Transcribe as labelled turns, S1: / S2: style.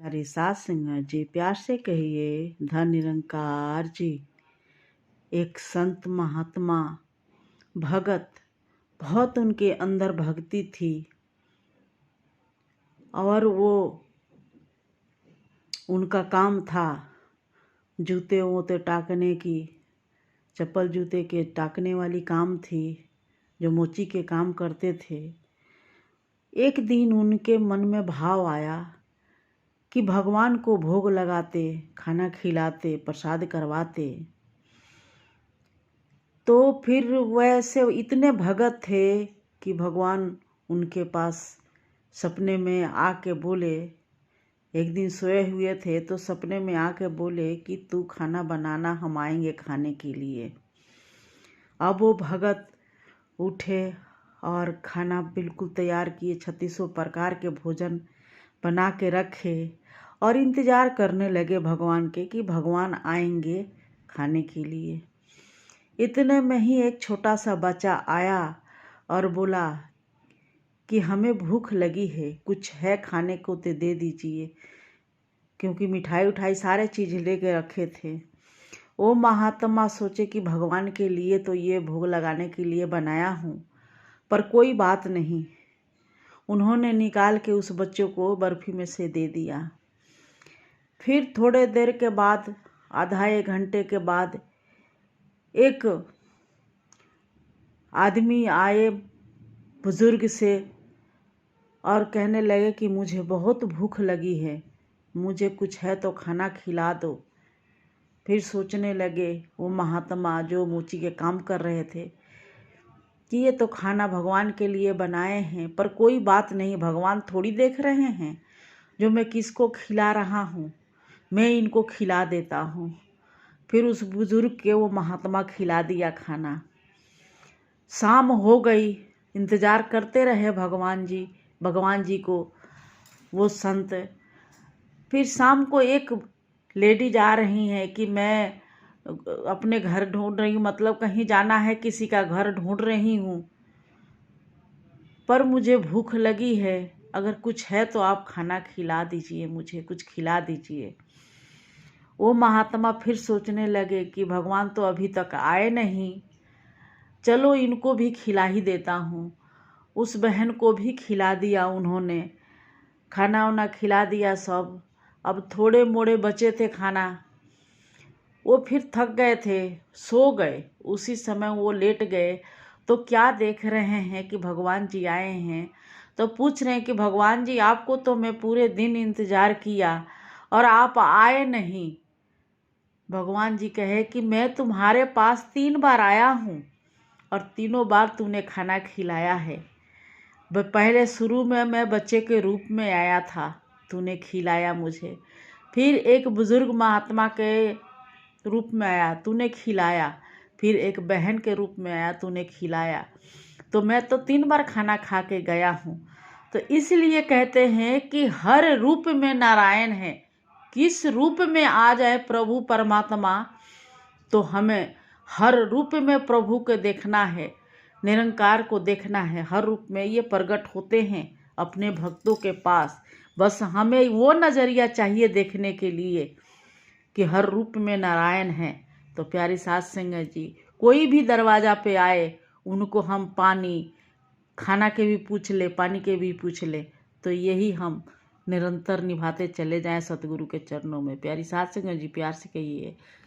S1: हरे साथ सिंह जी प्यार से कहिए धन निरंकार जी। एक संत महात्मा भगत, बहुत उनके अंदर भक्ति थी और वो उनका काम था जूते वूते टाकने की, चप्पल जूते के टाकने वाली काम थी, जो मोची के काम करते थे। एक दिन उनके मन में भाव आया कि भगवान को भोग लगाते, खाना खिलाते, प्रसाद करवाते। तो फिर वैसे इतने भगत थे कि भगवान उनके पास सपने में आके बोले, एक दिन सोए हुए थे तो सपने में आके बोले कि तू खाना बनाना, हम आएंगे खाने के लिए। अब वो भगत उठे और खाना बिल्कुल तैयार किए, 3600 प्रकार के भोजन बना के रखे और इंतज़ार करने लगे भगवान के कि भगवान आएंगे खाने के लिए। इतने में ही एक छोटा सा बच्चा आया और बोला कि हमें भूख लगी है, कुछ है खाने को तो दे दीजिए, क्योंकि मिठाई उठाई सारे चीज़ लेके रखे थे। वो महात्मा सोचे कि भगवान के लिए तो ये भोग लगाने के लिए बनाया हूँ, पर कोई बात नहीं। उन्होंने निकाल के उस बच्चों को बर्फ़ी में से दे दिया। फिर थोड़े देर के बाद, आधा एक घंटे के बाद, एक आदमी आए बुज़ुर्ग से और कहने लगे कि मुझे बहुत भूख लगी है, मुझे कुछ है तो खाना खिला दो। फिर सोचने लगे वो महात्मा जो मोची के काम कर रहे थे कि ये तो खाना भगवान के लिए बनाए हैं, पर कोई बात नहीं, भगवान थोड़ी देख रहे हैं जो मैं किसको खिला रहा हूँ, मैं इनको खिला देता हूँ। फिर उस बुज़ुर्ग के वो महात्मा खिला दिया खाना। शाम हो गई, इंतज़ार करते रहे भगवान जी को वो संत। फिर शाम को एक लेडीज आ रही है कि मैं अपने घर ढूंढ रही हूँ, मतलब कहीं जाना है, किसी का घर ढूंढ रही हूँ, पर मुझे भूख लगी है, अगर कुछ है तो आप खाना खिला दीजिए, मुझे कुछ खिला दीजिए। वो महात्मा फिर सोचने लगे कि भगवान तो अभी तक आए नहीं, चलो इनको भी खिला ही देता हूँ। उस बहन को भी खिला दिया उन्होंने, खाना वाना खिला दिया सब। अब थोड़े मोड़े बचे थे खाना, वो फिर थक गए थे, सो गए। उसी समय वो लेट गए तो क्या देख रहे हैं कि भगवान जी आए हैं, तो पूछ रहे हैं कि भगवान जी आपको तो मैं पूरे दिन इंतज़ार किया और आप आए नहीं। भगवान जी कहे कि मैं तुम्हारे पास 3 बार आया हूँ और तीनों बार तूने खाना खिलाया है। पहले शुरू में मैं बच्चे के रूप में आया था, तूने खिलाया मुझे। फिर एक बुज़ुर्ग महात्मा के रूप में आया, तूने खिलाया। फिर एक बहन के रूप में आया, तूने खिलाया। तो मैं तो 3 बार खाना खा के गया हूँ। तो इसलिए कहते हैं कि हर रूप में नारायण है। किस रूप में आ जाए प्रभु परमात्मा, तो हमें हर रूप में प्रभु को देखना है, निरंकार को देखना है। हर रूप में ये प्रकट होते हैं अपने भक्तों के पास। बस हमें वो नज़रिया चाहिए देखने के लिए कि हर रूप में नारायण है। तो प्यारी साथ सिंह जी, कोई भी दरवाज़ा पे आए, उनको हम पानी, खाना के भी पूछ ले, पानी के भी पूछ ले, तो यही हम निरंतर निभाते चले जाएं सतगुरु के चरणों में। प्यारी साथ सिंह जी प्यार से कहिए।